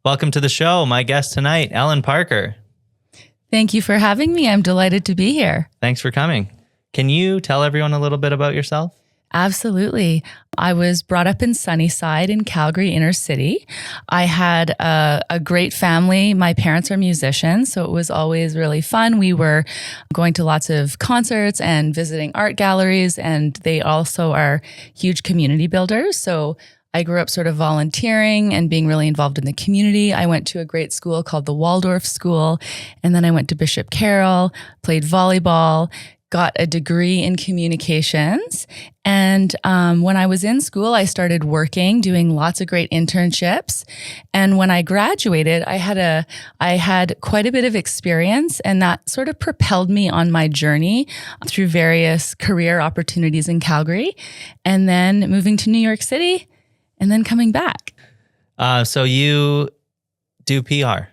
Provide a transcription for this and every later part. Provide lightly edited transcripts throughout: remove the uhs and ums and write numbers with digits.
Welcome to the show. My guest tonight, Ellen Parker. Thank you for having me. I'm delighted to be here. Thanks for coming. Can you tell everyone a little bit about yourself? Absolutely. I was brought up in Sunnyside in Calgary inner city. I had a great family. My parents are musicians, so it was always really fun. We were going to lots of concerts and visiting art galleries, and they also are huge community builders. So I grew up sort of volunteering and being really involved in the community. I went to a great school called the Waldorf School, and then I went to Bishop Carroll, played volleyball, got a degree in communications. And when I was in school, I started working, doing lots of great internships. And when I graduated, I had quite a bit of experience, and that sort of propelled me on my journey through various career opportunities in Calgary, and then moving to New York City, and then coming back. So you do PR?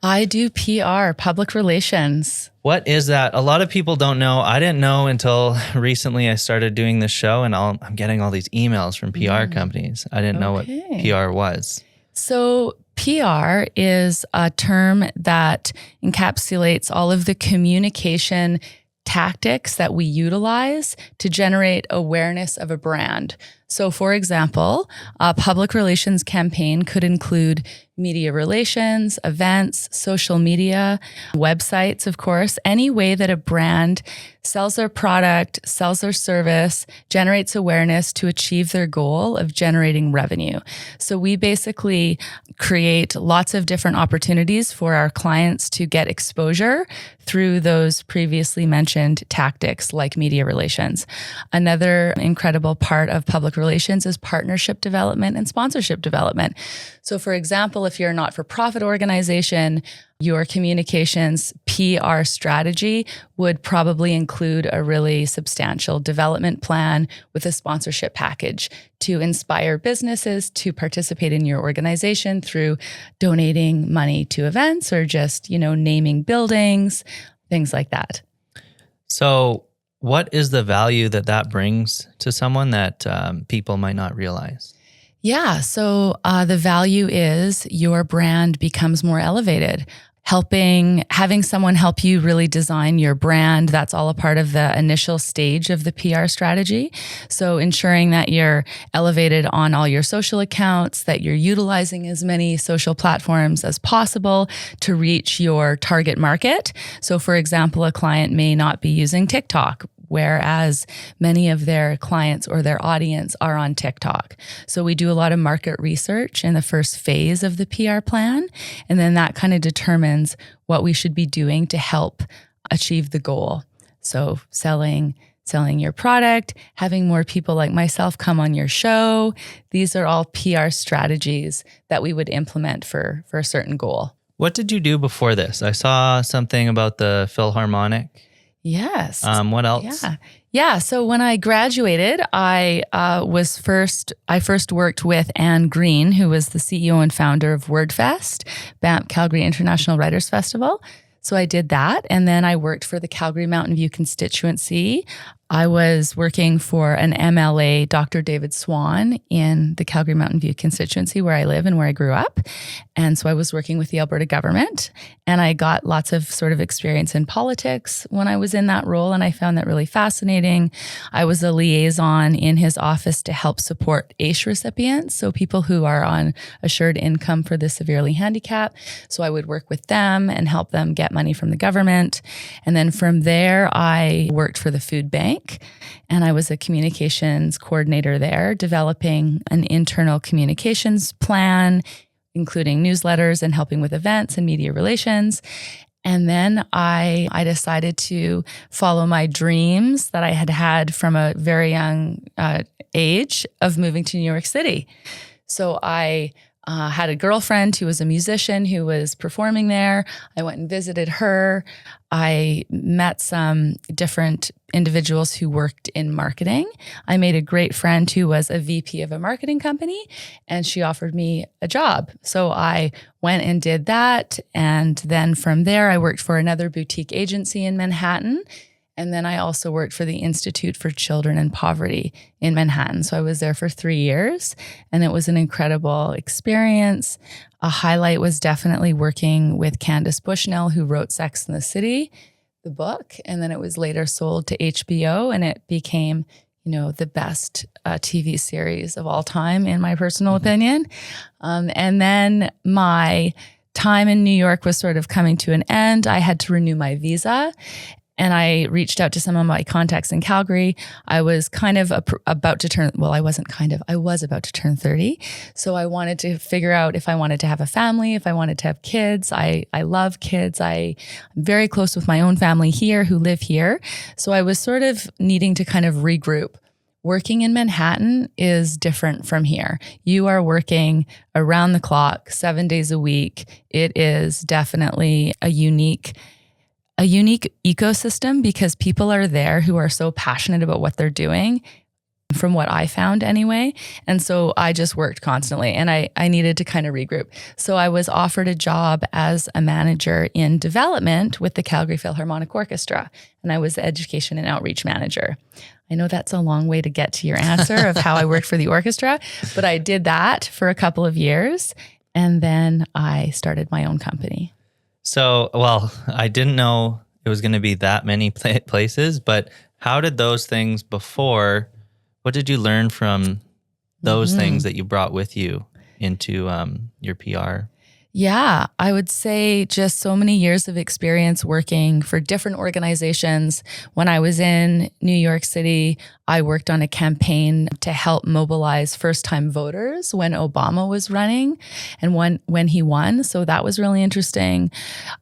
I do PR, public relations. What is that? A lot of people don't know. I didn't know until recently I started doing this show, and I'm getting all these emails from PR companies. I didn't know what PR was. So PR is a term that encapsulates all of the communication tactics that we utilize to generate awareness of a brand. So for example, a public relations campaign could include media relations, events, social media, websites, of course, any way that a brand sells their product, sells their service, generates awareness to achieve their goal of generating revenue. So we basically create lots of different opportunities for our clients to get exposure through those previously mentioned tactics like media relations. Another incredible part of public relations is partnership development and sponsorship development. So for example, if you're a not-for-profit organization, your communications PR strategy would probably include a really substantial development plan with a sponsorship package to inspire businesses to participate in your organization through donating money to events or just, naming buildings, things like that. So what is the value that brings to someone that people might not realize? Yeah, so the value is your brand becomes more elevated. Having someone help you really design your brand, that's all a part of the initial stage of the PR strategy. So ensuring that you're elevated on all your social accounts, that you're utilizing as many social platforms as possible to reach your target market. So for example, a client may not be using TikTok, whereas many of their clients or their audience are on TikTok. So we do a lot of market research in the first phase of the PR plan, and then that kind of determines what we should be doing to help achieve the goal. So selling your product, having more people like myself come on your show. These are all PR strategies that we would implement for a certain goal. What did you do before this? I saw something about the Philharmonic. Yes. What else? Yeah. So when I graduated, I first worked with Anne Green, who was the CEO and founder of WordFest, Banff Calgary International Writers Festival. So I did that. And then I worked for the Calgary Mountain View constituency. I was working for an MLA, Dr. David Swan, in the Calgary Mountain View constituency where I live and where I grew up. And so I was working with the Alberta government, and I got lots of sort of experience in politics when I was in that role, and I found that really fascinating. I was a liaison in his office to help support AISH recipients, so people who are on assured income for the severely handicapped. So I would work with them and help them get money from the government. And then from there, I worked for the food bank. And I was a communications coordinator there, developing an internal communications plan, including newsletters and helping with events and media relations. And then I decided to follow my dreams that I had from a very young age of moving to New York City. So I had a girlfriend who was a musician who was performing there. I went and visited her. I met some different individuals who worked in marketing. I made a great friend who was a VP of a marketing company, and she offered me a job. So I went and did that. And then from there, I worked for another boutique agency in Manhattan. And then I also worked for the Institute for Children in Poverty in Manhattan. So I was there for 3 years, and it was an incredible experience. A highlight was definitely working with Candace Bushnell, who wrote Sex and the City, the book, and then it was later sold to HBO, and it became, the best TV series of all time, in my personal opinion. And then my time in New York was sort of coming to an end. I had to renew my visa, and I reached out to some of my contacts in Calgary. I was kind of about to turn, I was about to turn 30. So I wanted to figure out if I wanted to have a family, if I wanted to have kids. I love kids. I'm very close with my own family here who live here. So I was sort of needing to kind of regroup. Working in Manhattan is different from here. You are working around the clock, 7 days a week. It is definitely a unique ecosystem because people are there who are so passionate about what they're doing, from what I found anyway. And so I just worked constantly, and I needed to kind of regroup. So I was offered a job as a manager in development with the Calgary Philharmonic Orchestra, and I was the education and outreach manager. I know that's a long way to get to your answer of how I worked for the orchestra, but I did that for a couple of years, and then I started my own company. So, I didn't know it was going to be that many places, but how did those things before, what did you learn from those things that you brought with you into your PR? Yeah, I would say just so many years of experience working for different organizations. When I was in New York City, I worked on a campaign to help mobilize first-time voters when Obama was running and when he won. So that was really interesting.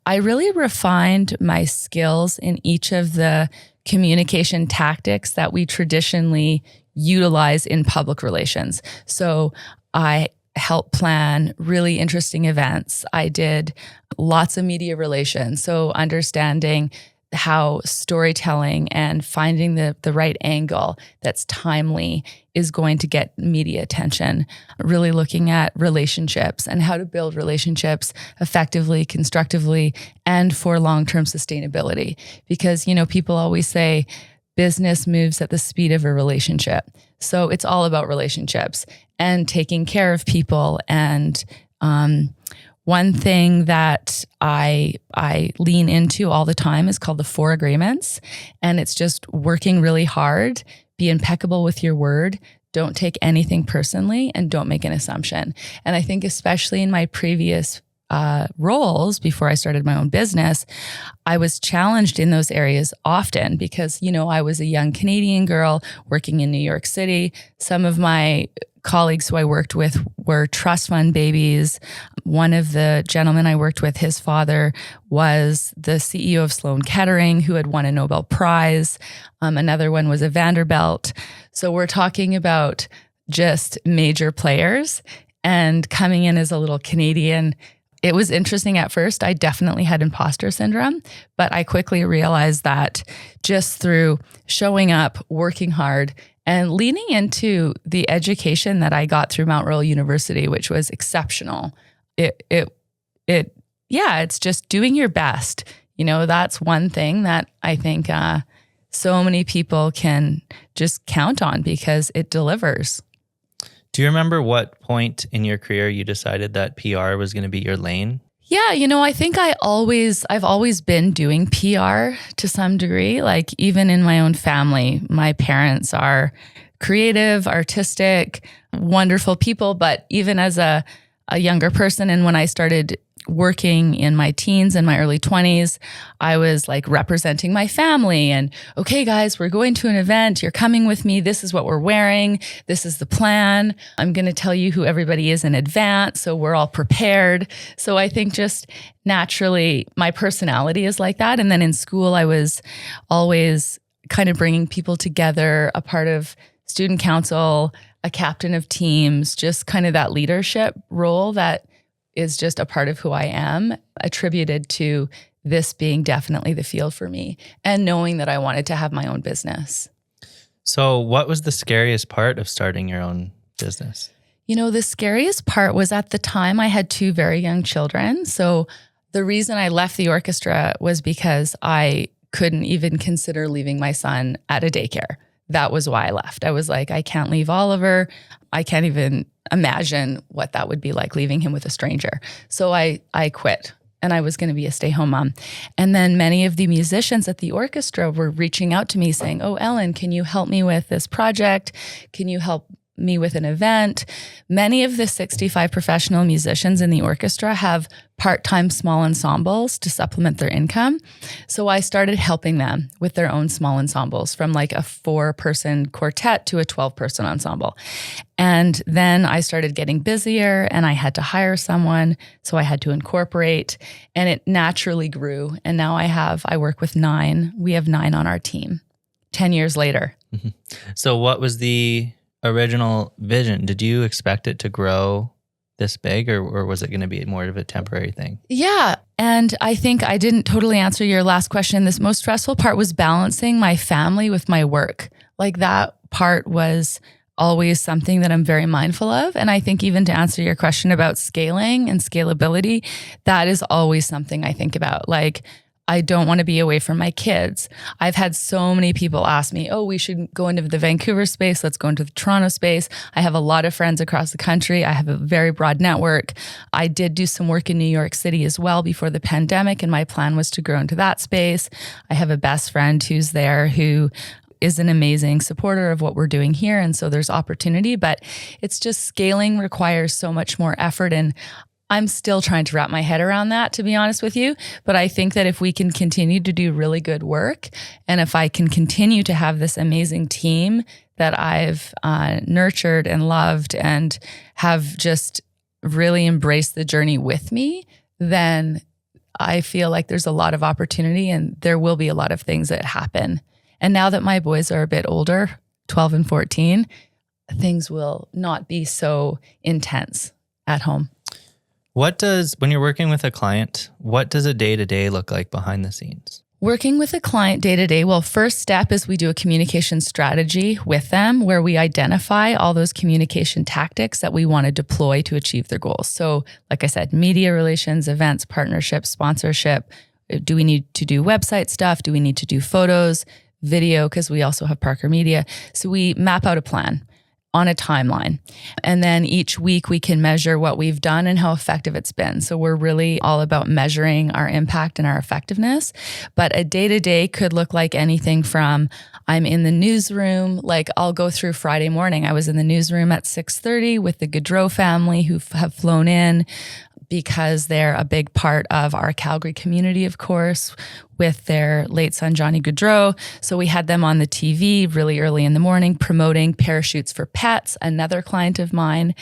I really refined my skills in each of the communication tactics that we traditionally utilize in public relations. So I help plan really interesting events. I did lots of media relations. So understanding how storytelling and finding the right angle that's timely is going to get media attention. Really looking at relationships and how to build relationships effectively, constructively, and for long-term sustainability. Because, people always say business moves at the speed of a relationship. So it's all about relationships and taking care of people. And one thing that I lean into all the time is called the 4 agreements. And it's just working really hard, be impeccable with your word, don't take anything personally, and don't make an assumption. And I think especially in my previous roles before I started my own business, I was challenged in those areas often because, I was a young Canadian girl working in New York City. Some of my colleagues who I worked with were trust fund babies. One of the gentlemen I worked with, his father was the CEO of Sloan Kettering, who had won a Nobel Prize. Another one was a Vanderbilt. So we're talking about just major players, and coming in as a little Canadian, it was interesting at first. I definitely had imposter syndrome, but I quickly realized that just through showing up, working hard, and leaning into the education that I got through Mount Royal University, which was exceptional. It's just doing your best. That's one thing that I think so many people can just count on because it delivers. Do you remember what point in your career you decided that PR was going to be your lane? Yeah, I think I've always been doing PR to some degree. Like even in my own family, my parents are creative, artistic, wonderful people. But even as a younger person, and when I started working in my teens and my early 20s, I was like representing my family and, okay, guys, we're going to an event. You're coming with me. This is what we're wearing. This is the plan. I'm going to tell you who everybody is in advance, so we're all prepared. So I think just naturally my personality is like that. And then in school, I was always kind of bringing people together, a part of student council, a captain of teams, just kind of that leadership role that is just a part of who I am, attributed to this being definitely the field for me and knowing that I wanted to have my own business. So what was the scariest part of starting your own business? The scariest part was at the time I had 2 very young children. So the reason I left the orchestra was because I couldn't even consider leaving my son at a daycare. That was why I left. I was like, I can't leave Oliver. I can't even imagine what that would be like, leaving him with a stranger. So I quit, and I was going to be a stay-home mom. And then many of the musicians at the orchestra were reaching out to me saying, oh, Ellen, can you help me with this project? Can you help me with an event? Many of the 65 professional musicians in the orchestra have part-time small ensembles to supplement their income. So I started helping them with their own small ensembles, from like a 4-person quartet to a 12-person ensemble. And then I started getting busier, and I had to hire someone. So I had to incorporate, and it naturally grew. And now I work with 9. We have 9 on our team 10 years later. Mm-hmm. So what was the original vision? Did you expect it to grow this big, or was it going to be more of a temporary thing? Yeah. And I think I didn't totally answer your last question. This most stressful part was balancing my family with my work. Like, that part was always something that I'm very mindful of. And I think, even to answer your question about scaling and scalability, that is always something I think about. Like, I don't want to be away from my kids. I've had so many people ask me, oh, we should go into the Vancouver space. Let's go into the Toronto space. I have a lot of friends across the country. I have a very broad network. I did do some work in New York City as well before the pandemic, and my plan was to grow into that space. I have a best friend who's there who is an amazing supporter of what we're doing here. And so there's opportunity, but it's just scaling requires so much more effort. And I'm still trying to wrap my head around that, to be honest with you. But I think that if we can continue to do really good work, and if I can continue to have this amazing team that I've nurtured and loved and have just really embraced the journey with me, then I feel like there's a lot of opportunity, and there will be a lot of things that happen. And now that my boys are a bit older, 12 and 14, things will not be so intense at home. When you're working with a client, what does a day-to-day look like behind the scenes? Working with a client day-to-day, well, first step is we do a communication strategy with them, where we identify all those communication tactics that we want to deploy to achieve their goals. So, like I said, media relations, events, partnerships, sponsorship. Do we need to do website stuff? Do we need to do photos, video? Because we also have Parker Media. So we map out a plan on a timeline. And then each week we can measure what we've done and how effective it's been. So we're really all about measuring our impact and our effectiveness. But a day-to-day could look like anything from, I'm in the newsroom, like I'll go through Friday morning. I was in the newsroom at 6:30 with the Gaudreau family who have flown in, because they're a big part of our Calgary community, of course, with their late son, Johnny Gaudreau. So we had them on the TV really early in the morning promoting Parachutes for Pets, another client of mine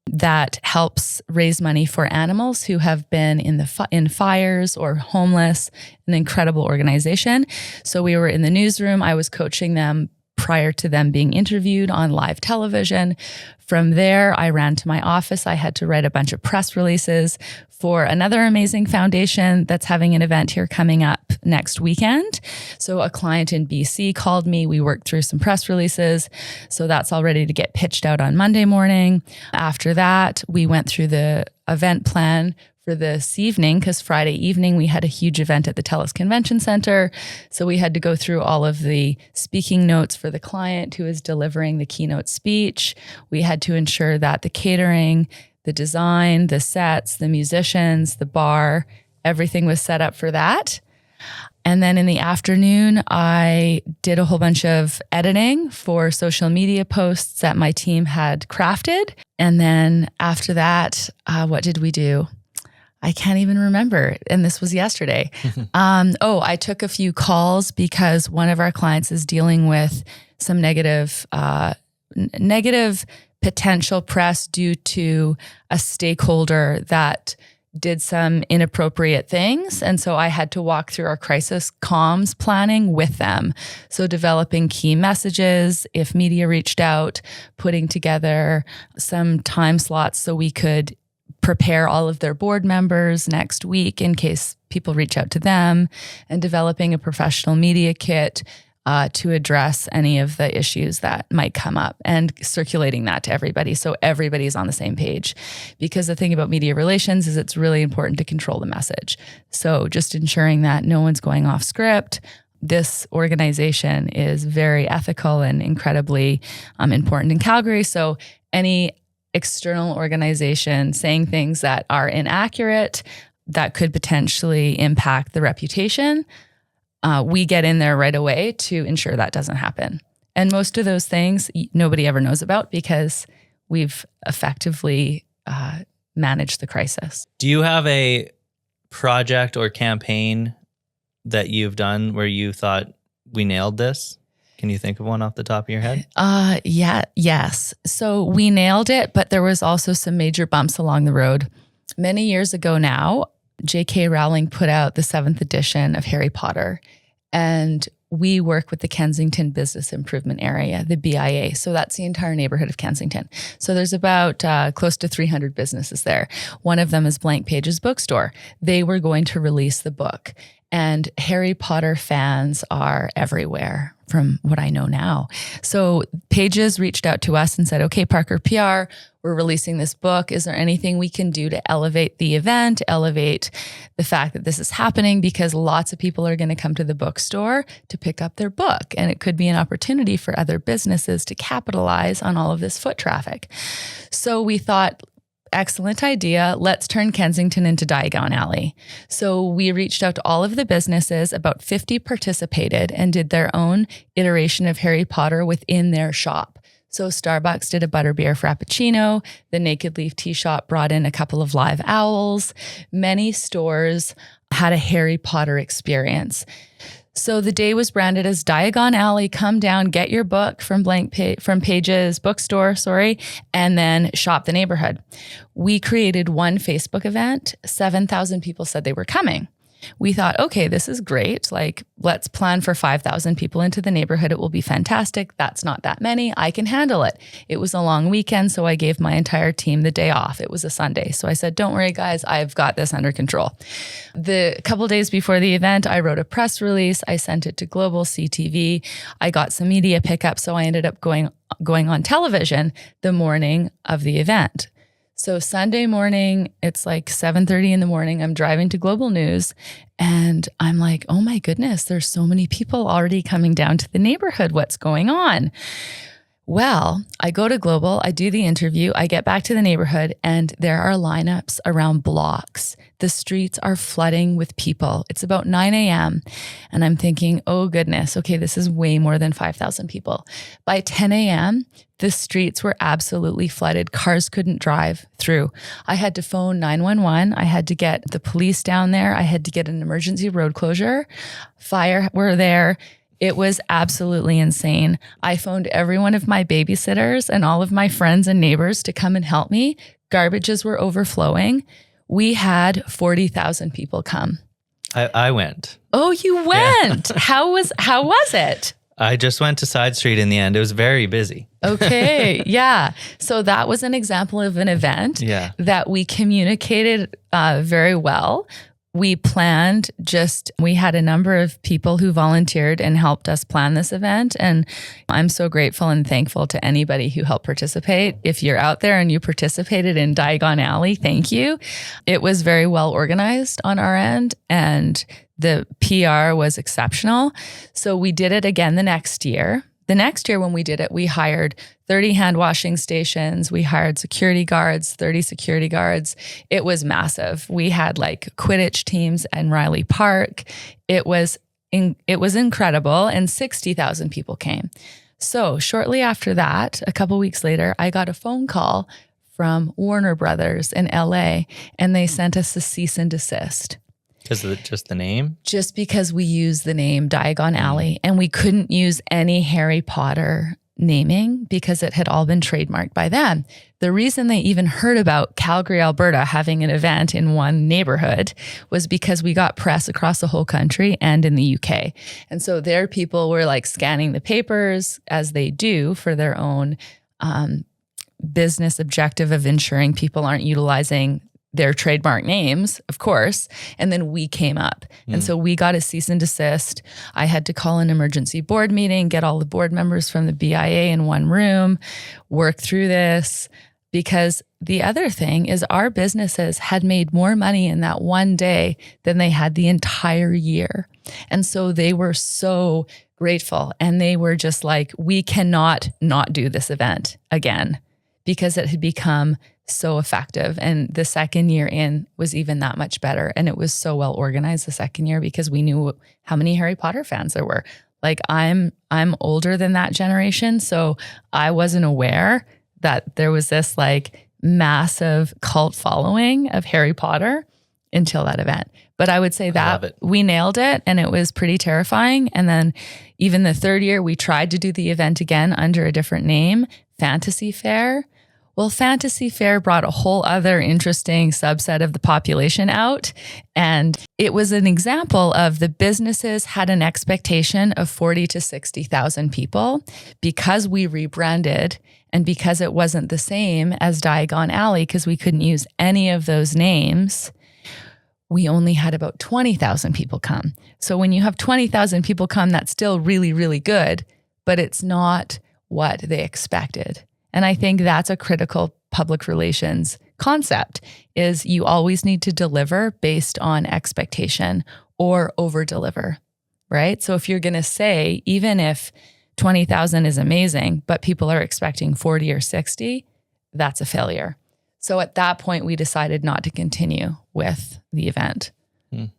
that helps raise money for animals who have been in fires or homeless, an incredible organization. So we were in the newsroom. I was coaching them prior to them being interviewed on live television. From there, I ran to my office. I had to write a bunch of press releases for another amazing foundation that's having an event here coming up next weekend. So a client in BC called me. We worked through some press releases. So that's all ready to get pitched out on Monday morning. After that, we went through the event plan for this evening, because Friday evening we had a huge event at the TELUS Convention Center. So we had to go through all of the speaking notes for the client who is delivering the keynote speech. We had to ensure that the catering, the design, the sets, the musicians, the bar, everything was set up for that. And then in the afternoon, I did a whole bunch of editing for social media posts that my team had crafted. And then after that, what did we do? I can't even remember. And this was yesterday. I took a few calls because one of our clients is dealing with some negative potential press due to a stakeholder that did some inappropriate things. And so I had to walk through our crisis comms planning with them. So developing key messages, if media reached out, putting together some time slots so we could prepare all of their board members next week in case people reach out to them, and developing a professional media kit to address any of the issues that might come up and circulating that to everybody so everybody's on the same page. Because the thing about media relations is it's really important to control the message. So just ensuring that no one's going off script. This organization is very ethical and incredibly important in Calgary. So any external organization saying things that are inaccurate, that could potentially impact the reputation, we get in there right away to ensure that doesn't happen. And most of those things nobody ever knows about because we've effectively managed the crisis. Do you have a project or campaign that you've done where you thought we nailed this? Can you think of one off the top of your head? Yes. So we nailed it, but there was also some major bumps along the road. Many years ago now, J.K. Rowling put out the 7th edition of Harry Potter, and we work with the Kensington Business Improvement Area, the BIA. So that's the entire neighborhood of Kensington. So there's about close to 300 businesses there. One of them is Blank Pages Bookstore. They were going to release the book, and Harry Potter fans are everywhere from what I know now. So Pages reached out to us and said, okay, Parker PR, we're releasing this book. Is there anything we can do to elevate the event, elevate the fact that this is happening? Because lots of people are going to come to the bookstore to pick up their book. And it could be an opportunity for other businesses to capitalize on all of this foot traffic. So we thought, excellent idea. Let's turn Kensington into Diagon Alley. So we reached out to all of the businesses. About 50 participated and did their own iteration of Harry Potter within their shop. So Starbucks did a butterbeer frappuccino. The Naked Leaf Tea Shop brought in a couple of live owls. Many stores had a Harry Potter experience. So the day was branded as Diagon Alley. Come down, get your book from Pages Bookstore, and then shop the neighborhood. We created one Facebook event. 7,000 people said they were coming. We thought, okay, this is great. Like, let's plan for 5,000 people into the neighborhood. It will be fantastic. That's not that many. I can handle it. It was a long weekend, so I gave my entire team the day off. It was a Sunday. So I said, don't worry, guys, I've got this under control. The couple days before the event, I wrote a press release. I sent it to Global CTV. I got some media pickup, so I ended up going on television the morning of the event. So Sunday morning, it's like 7:30 in the morning. I'm driving to Global News and I'm like, oh my goodness, there's so many people already coming down to the neighborhood. What's going on? Well, I go to Global, I do the interview, I get back to the neighborhood, and there are lineups around blocks. The streets are flooding with people. It's about 9 a.m. And I'm thinking, oh goodness, okay, this is way more than 5,000 people. By 10 a.m., the streets were absolutely flooded. Cars couldn't drive through. I had to phone 911. I had to get the police down there. I had to get an emergency road closure. Fire were there. It was absolutely insane. I phoned every one of my babysitters and all of my friends and neighbors to come and help me. Garbages were overflowing. We had 40,000 people come. I went. Oh, you went. Yeah. How was it? I just went to Side Street in the end. It was very busy. Okay. Yeah. So that was an example of an event that we communicated very well. We planned we had a number of people who volunteered and helped us plan this event. And I'm so grateful and thankful to anybody who helped participate. If you're out there and you participated in Diagon Alley, thank you. It was very well organized on our end and the PR was exceptional. So we did it again the next year. The next year when we did it, we hired 30 hand washing stations. We hired security guards, 30 security guards. It was massive. We had like Quidditch teams in Riley Park. It was incredible, and 60,000 people came. So shortly after that, a couple weeks later, I got a phone call from Warner Brothers in LA, and they sent us a cease and desist. Because of just the name? Just because we used the name Diagon Alley, and we couldn't use any Harry Potter naming because it had all been trademarked by them. The reason they even heard about Calgary, Alberta having an event in one neighborhood was because we got press across the whole country and in the UK. And so their people were like scanning the papers as they do for their own business objective of ensuring people aren't utilizing their trademark names, of course. And then we came up. And so we got a cease and desist. I had to call an emergency board meeting, get all the board members from the BIA in one room, work through this. Because the other thing is our businesses had made more money in that one day than they had the entire year. And so they were so grateful. And they were just like, we cannot not do this event again, because it had become so effective. And the second year in was even that much better. And it was so well organized the second year because we knew how many Harry Potter fans there were. Like I'm older than that generation. So I wasn't aware that there was this like massive cult following of Harry Potter until that event. But I would say that we nailed it and it was pretty terrifying. And then even the third year, we tried to do the event again under a different name, Fantasy Fair. Well, Fantasy Fair brought a whole other interesting subset of the population out. And it was an example of the businesses had an expectation of 40 to 60,000 people because we rebranded and because it wasn't the same as Diagon Alley, because we couldn't use any of those names. We only had about 20,000 people come. So when you have 20,000 people come, that's still really, really good, but it's not what they expected. And I think that's a critical public relations concept is you always need to deliver based on expectation or over deliver, right? So if you're going to say, even if 20,000 is amazing, but people are expecting 40 or 60, that's a failure. So at that point, we decided not to continue with the event.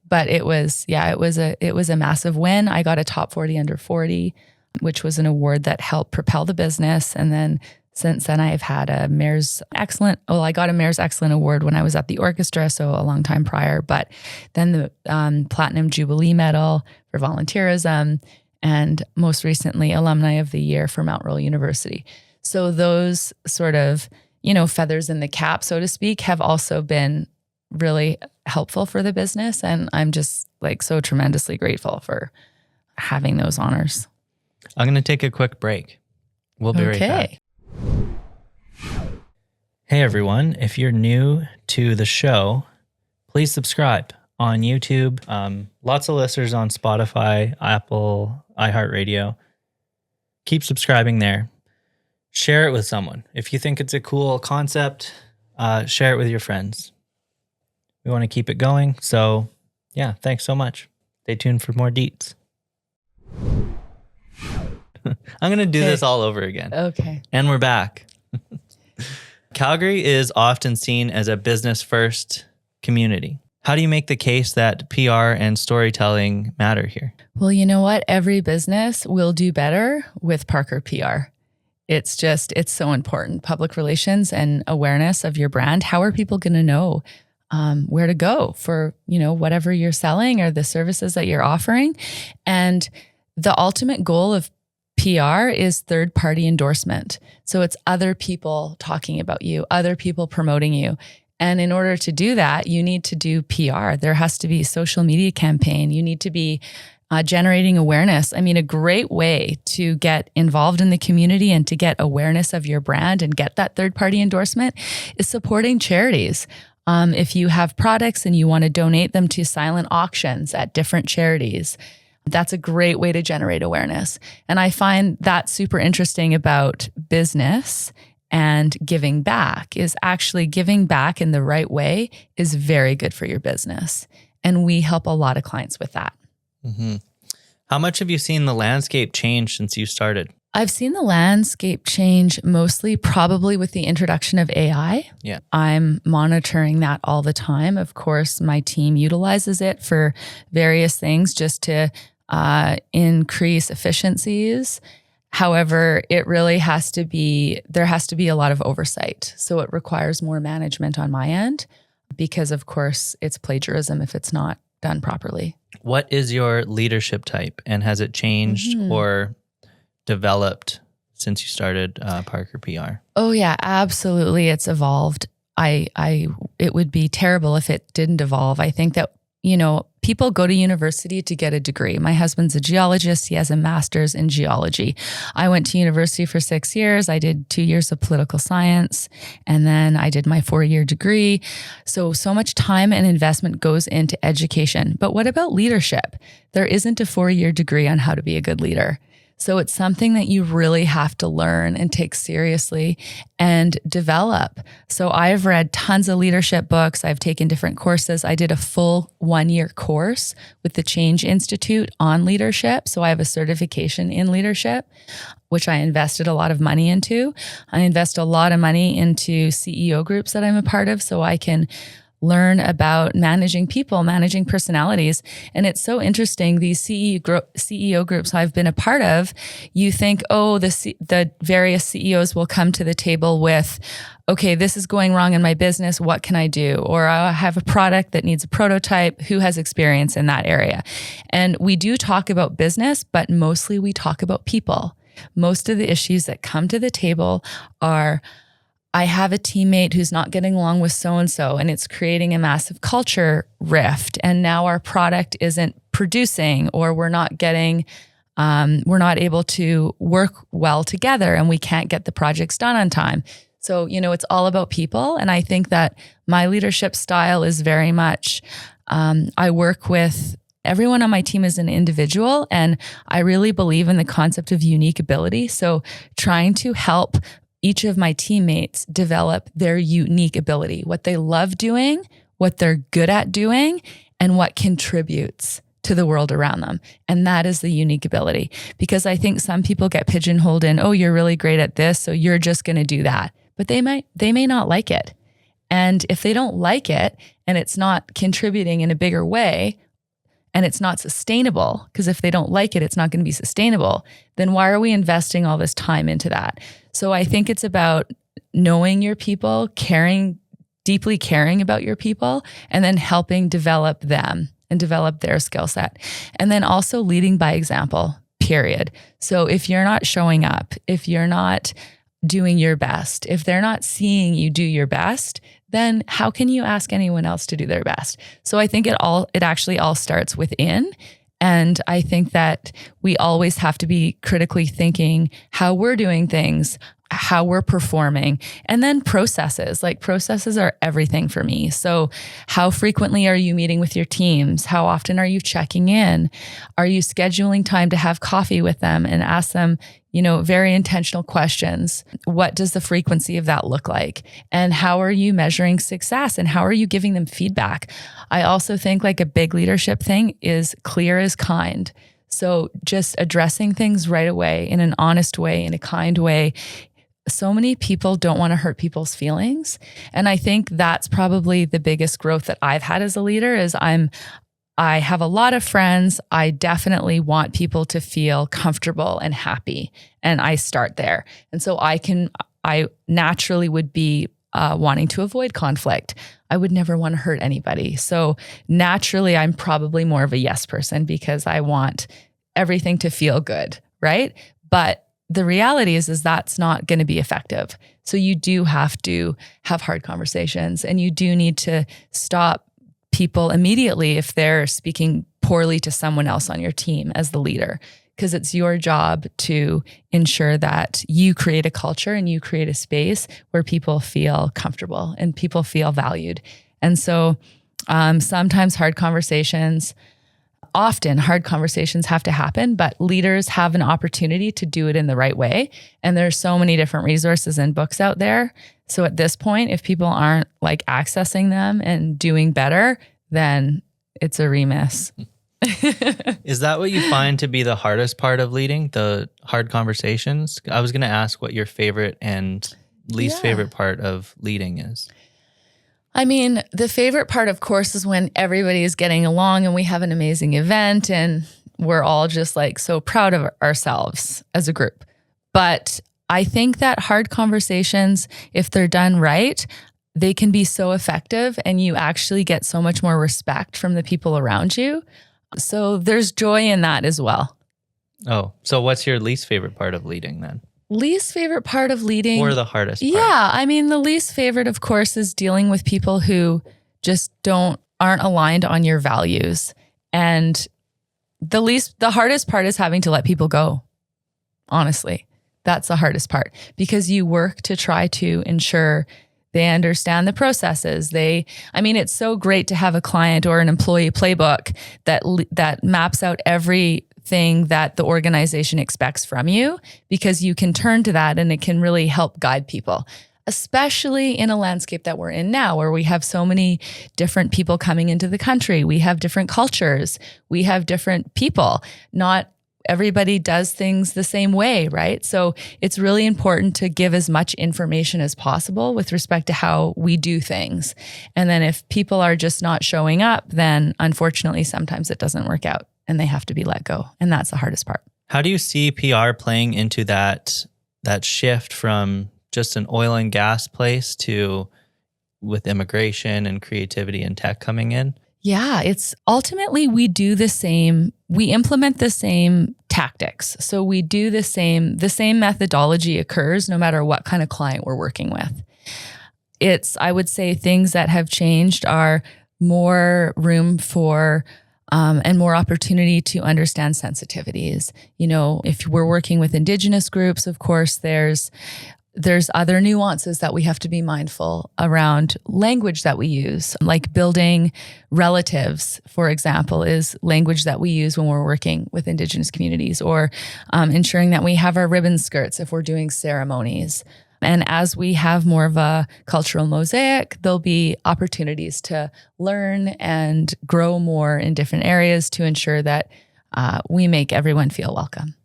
But it was a massive win. I got a top 40 under 40, which was an award that helped propel the business. And then since then, I've had I got a Mayor's Excellent Award when I was at the orchestra, so a long time prior, but then the Platinum Jubilee Medal for volunteerism, and most recently, Alumni of the Year for Mount Royal University. So those sort of, feathers in the cap, so to speak, have also been really helpful for the business. And I'm just like so tremendously grateful for having those honors. I'm going to take a quick break. We'll be right back. Hey everyone, if you're new to the show, please subscribe on YouTube. Lots of listeners on Spotify, Apple, iHeartRadio. Keep subscribing there. Share it with someone. If you think it's a cool concept, share it with your friends. We want to keep it going. So yeah, thanks so much. Stay tuned for more Deets. I'm going to do this all over again. Okay. And we're back. Calgary is often seen as a business-first community. How do you make the case that PR and storytelling matter here? Well, you know what? Every business will do better with Parker PR. It's so important. Public relations and awareness of your brand. How are people going to know where to go for, whatever you're selling or the services that you're offering? And the ultimate goal of PR is third-party endorsement. So it's other people talking about you, other people promoting you. And in order to do that, you need to do PR. There has to be a social media campaign. You need to be generating awareness. I mean, a great way to get involved in the community and to get awareness of your brand and get that third-party endorsement is supporting charities. If you have products and you want to donate them to silent auctions at different charities, that's a great way to generate awareness. And I find that super interesting about business and giving back is actually giving back in the right way is very good for your business. And we help a lot of clients with that. Mm-hmm. How much have you seen the landscape change since you started? I've seen the landscape change mostly probably with the introduction of AI. Yeah. I'm monitoring that all the time. Of course, my team utilizes it for various things just to increase efficiencies. However, it really there has to be a lot of oversight. So it requires more management on my end because, of course, it's plagiarism if it's not done properly. What is your leadership type, and has it changed or developed since you started Parker PR? Oh yeah, absolutely. It's evolved. It would be terrible if it didn't evolve. I think that, people go to university to get a degree. My husband's a geologist. He has a master's in geology. I went to university for 6 years. I did 2 years of political science, and then I did my 4-year degree. So much time and investment goes into education. But what about leadership? There isn't a 4-year degree on how to be a good leader. So it's something that you really have to learn and take seriously and develop. So I've read tons of leadership books. I've taken different courses. I did a full 1-year course with the Change Institute on leadership. So I have a certification in leadership, which I invested a lot of money into. I invest a lot of money into CEO groups that I'm a part of so I can learn about managing people, managing personalities. And it's so interesting, these CEO groups I've been a part of, you think, oh, the various CEOs will come to the table with, okay, this is going wrong in my business, what can I do? Or I have a product that needs a prototype, who has experience in that area? And we do talk about business, but mostly we talk about people. Most of the issues that come to the table are, I have a teammate who's not getting along with so-and-so, and it's creating a massive culture rift. And now our product isn't producing, or we're not able to work well together, and we can't get the projects done on time. So, it's all about people. And I think that my leadership style is very much, I work with everyone on my team is an individual, and I really believe in the concept of unique ability. So trying to help each of my teammates develop their unique ability, what they love doing, what they're good at doing, and what contributes to the world around them. And that is the unique ability. Because I think some people get pigeonholed in, oh, you're really great at this, so you're just going to do that. But they may not like it. And if they don't like it and it's not contributing in a bigger way, and it's not sustainable, because if they don't like it, it's not going to be sustainable, then why are we investing all this time into that? So I think it's about knowing your people, deeply caring about your people, and then helping develop them and develop their skill set. And then also leading by example, period. So if you're not showing up, if you're not doing your best, if they're not seeing you do your best, then how can you ask anyone else to do their best? So I think it actually all starts within. And I think that we always have to be critically thinking how we're doing things, how we're performing, and then processes. Like processes are everything for me. So how frequently are you meeting with your teams? How often are you checking in? Are you scheduling time to have coffee with them and ask them, very intentional questions? What does the frequency of that look like? And how are you measuring success? And how are you giving them feedback? I also think like a big leadership thing is clear is kind. So just addressing things right away in an honest way, in a kind way. So many people don't want to hurt people's feelings. And I think that's probably the biggest growth that I've had as a leader is I have a lot of friends. I definitely want people to feel comfortable and happy. And I start there. And so I naturally would be wanting to avoid conflict. I would never want to hurt anybody. So naturally, I'm probably more of a yes person because I want everything to feel good, right? But the reality is that's not going to be effective. So you do have to have hard conversations, and you do need to stop people immediately if they're speaking poorly to someone else on your team as the leader, because it's your job to ensure that you create a culture and you create a space where people feel comfortable and people feel valued. And so sometimes often hard conversations have to happen, but leaders have an opportunity to do it in the right way. And there's so many different resources and books out there. So at this point, if people aren't like accessing them and doing better, then it's a remiss. Is that what you find to be the hardest part of leading, the hard conversations? I was going to ask what your favorite and least favorite part of leading is. I mean, the favorite part, of course, is when everybody is getting along and we have an amazing event and we're all just like so proud of ourselves as a group. But I think that hard conversations, if they're done right, they can be so effective and you actually get so much more respect from the people around you. So there's joy in that as well. Oh, so what's your least favorite part of leading then? Least favorite part of leading? Or the hardest part? Yeah, I mean, the least favorite, of course, is dealing with people who just aren't aligned on your values. And the hardest part is having to let people go. Honestly, that's the hardest part, because you work to try to ensure they understand the processes. It's so great to have a client or an employee playbook that maps out everything that the organization expects from you, because you can turn to that and it can really help guide people, especially in a landscape that we're in now, where we have so many different people coming into the country. We have different cultures. We have different people. Not everybody does things the same way, right? So it's really important to give as much information as possible with respect to how we do things. And then if people are just not showing up, then unfortunately, sometimes it doesn't work out and they have to be let go. And that's the hardest part. How do you see PR playing into that shift from just an oil and gas place to with immigration and creativity and tech coming in? Yeah, it's ultimately we implement the same tactics. So we do the same methodology occurs no matter what kind of client we're working with. I would say things that have changed are more room for and more opportunity to understand sensitivities. If we're working with Indigenous groups, of course, there's other nuances that we have to be mindful around language that we use, like building relatives, for example, is language that we use when we're working with Indigenous communities, or ensuring that we have our ribbon skirts if we're doing ceremonies. And as we have more of a cultural mosaic, there'll be opportunities to learn and grow more in different areas to ensure that we make everyone feel welcome.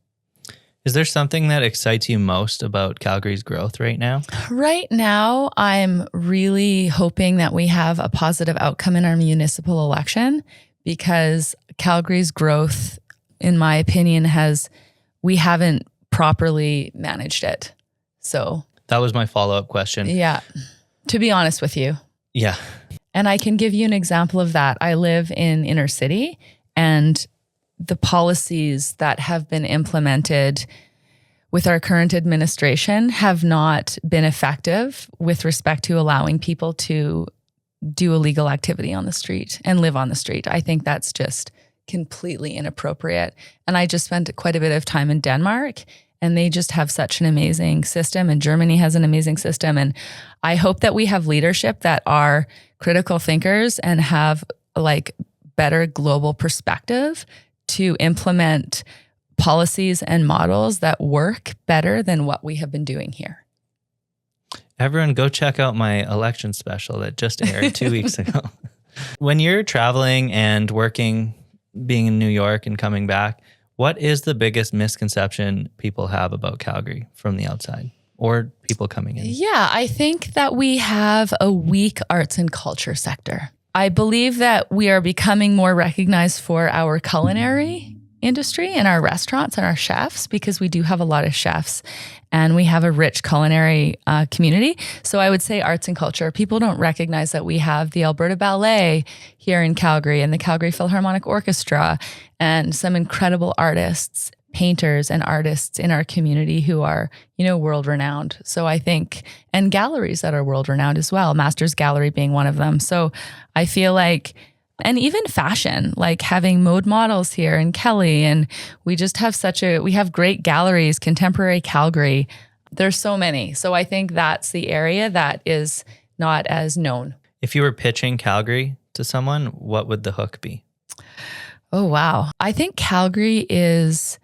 Is there something that excites you most about Calgary's growth right now? Right now, I'm really hoping that we have a positive outcome in our municipal election, because Calgary's growth, in my opinion, we haven't properly managed it. So that was my follow-up question. Yeah, to be honest with you. Yeah. And I can give you an example of that. I live in inner city, and the policies that have been implemented with our current administration have not been effective with respect to allowing people to do illegal activity on the street and live on the street. I think that's just completely inappropriate. And I just spent quite a bit of time in Denmark, and they just have such an amazing system, and Germany has an amazing system. And I hope that we have leadership that are critical thinkers and have better global perspective to implement policies and models that work better than what we have been doing here. Everyone go check out my election special that just aired 2 weeks ago. When you're traveling and working, being in New York and coming back, what is the biggest misconception people have about Calgary from the outside or people coming in? Yeah, I think that we have a weak arts and culture sector. I believe that we are becoming more recognized for our culinary industry and our restaurants and our chefs, because we do have a lot of chefs and we have a rich culinary community. So I would say arts and culture. People don't recognize that we have the Alberta Ballet here in Calgary and the Calgary Philharmonic Orchestra and some incredible artists, painters and artists in our community who are, world renowned. So I think, and galleries that are world renowned as well, Masters Gallery being one of them. So I feel like, and even fashion, like having mode models here in Kelly, and we just have we have great galleries, Contemporary Calgary. There's so many. So I think that's the area that is not as known. If you were pitching Calgary to someone, what would the hook be? Oh, wow. I think Calgary is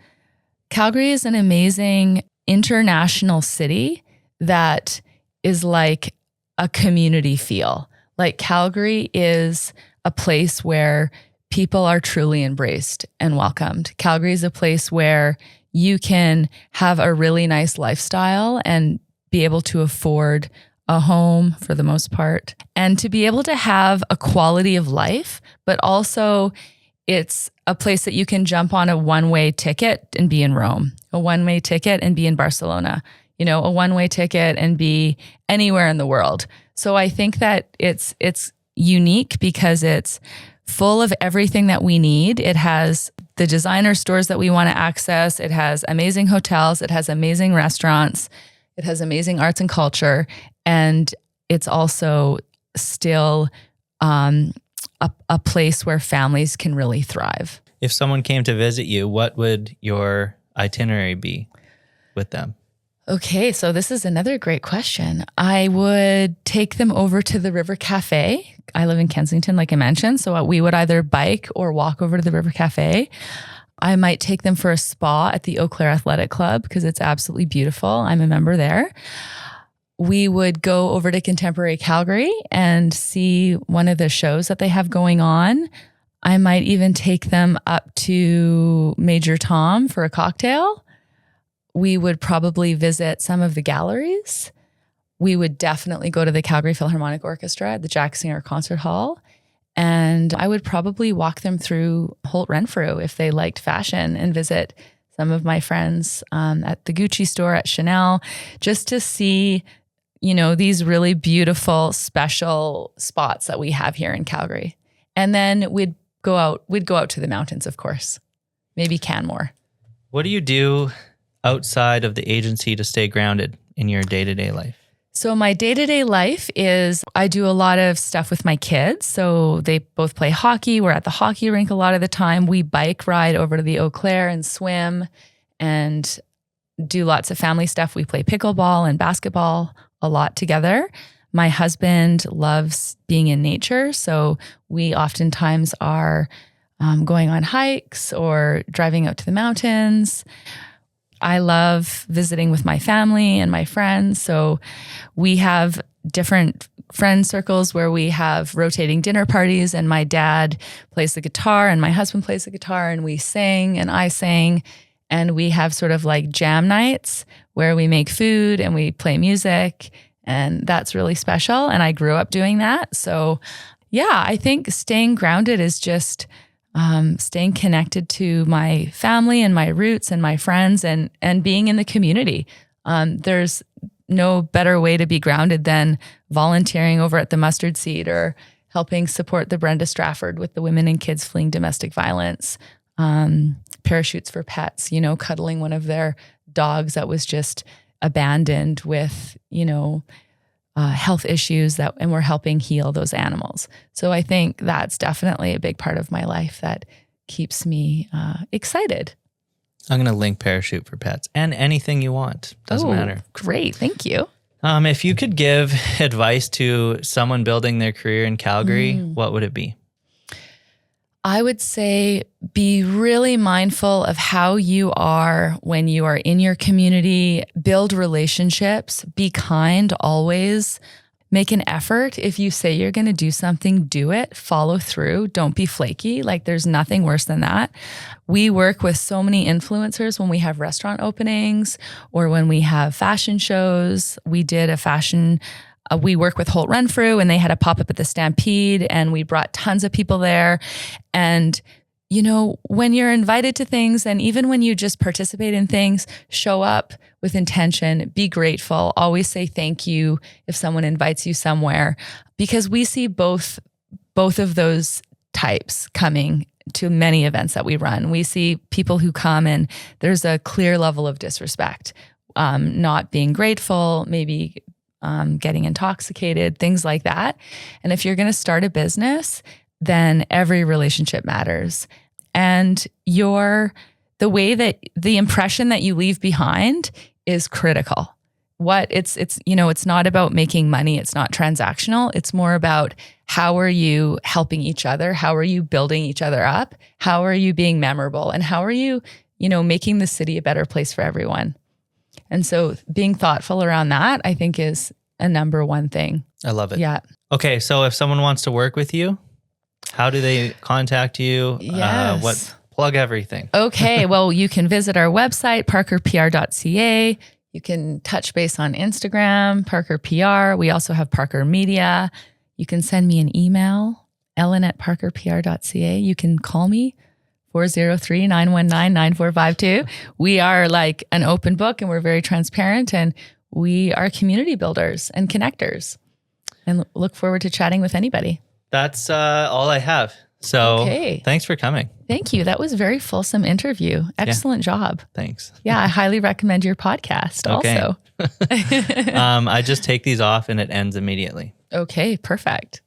an amazing international city that is like a community feel. Like Calgary is a place where people are truly embraced and welcomed. Calgary is a place where you can have a really nice lifestyle and be able to afford a home for the most part, and to be able to have a quality of life, but also it's a place that you can jump on a one-way ticket and be in Rome, a one-way ticket and be in Barcelona, a one-way ticket and be anywhere in the world. So I think that it's unique because it's full of everything that we need. It has the designer stores that we want to access. It has amazing hotels. It has amazing restaurants. It has amazing arts and culture. And it's also still a a place where families can really thrive. If someone came to visit you, what would your itinerary be with them? Okay, so this is another great question. I would take them over to the River Cafe. I live in Kensington, like I mentioned, so we would either bike or walk over to the River Cafe. I might take them for a spa at the Eau Claire Athletic Club because it's absolutely beautiful. I'm a member there. We would go over to Contemporary Calgary and see one of the shows that they have going on. I might even take them up to Major Tom for a cocktail. We would probably visit some of the galleries. We would definitely go to the Calgary Philharmonic Orchestra at the Jack Singer Concert Hall. And I would probably walk them through Holt Renfrew if they liked fashion and visit some of my friends at the Gucci store, at Chanel, just to see, these really beautiful, special spots that we have here in Calgary. And then we'd go out to the mountains, of course, maybe Canmore. What do you do outside of the agency to stay grounded in your day-to-day life? So my day-to-day life is I do a lot of stuff with my kids. So they both play hockey. We're at the hockey rink a lot of the time. We bike ride over to the Eau Claire and swim and do lots of family stuff. We play pickleball and basketball a lot together. My husband loves being in nature. So we oftentimes are going on hikes or driving out to the mountains. I love visiting with my family and my friends. So we have different friend circles where we have rotating dinner parties, and my dad plays the guitar and my husband plays the guitar, and we sing and I sing, and we have sort of like jam nights where we make food and we play music, and that's really special. And I grew up doing that. So yeah, I think staying grounded is just staying connected to my family and my roots and my friends and being in the community. There's no better way to be grounded than volunteering over at the Mustard Seed or helping support the Brenda Strafford with the women and kids fleeing domestic violence, Parachutes for Pets, cuddling one of their dogs that was just abandoned with, health issues and we're helping heal those animals. So I think that's definitely a big part of my life that keeps me excited. I'm going to link Parachute for Pets and anything you want. Doesn't matter. Great. Thank you. If you could give advice to someone building their career in Calgary, what would it be? I would say be really mindful of how you are when you are in your community. Build relationships. Be kind always. Make an effort. If you say you're going to do something, do it. Follow through. Don't be flaky. There's nothing worse than that. We work with so many influencers when we have restaurant openings or when we have fashion shows. We did a fashion we work with Holt Renfrew, and they had a pop-up at the Stampede, and we brought tons of people there. And, when you're invited to things, and even when you just participate in things, show up with intention, be grateful, always say thank you if someone invites you somewhere, because we see both of those types coming to many events that we run. We see people who come and there's a clear level of disrespect, not being grateful, maybe getting intoxicated, things like that. And if you're going to start a business, then every relationship matters. And the impression that you leave behind is critical. It's not about making money. It's not transactional. It's more about how are you helping each other? How are you building each other up? How are you being memorable? And how are you, making the city a better place for everyone? And so being thoughtful around that, I think, is a number one thing. I love it. Yeah. Okay. So if someone wants to work with you, how do they contact you? Yes. Plug everything. Okay. Well, you can visit our website, parkerpr.ca. You can touch base on Instagram, Parker PR. We also have Parker Media. You can send me an email, ellen@parkerpr.ca. You can call me, 403-919-9452. We are like an open book, and we're very transparent, and we are community builders and connectors, and look forward to chatting with anybody. That's all I have. So Thanks for coming. Thank you. That was a very fulsome interview. Excellent job. Thanks. Yeah, I highly recommend your podcast also. I just take these off and it ends immediately. Okay, perfect.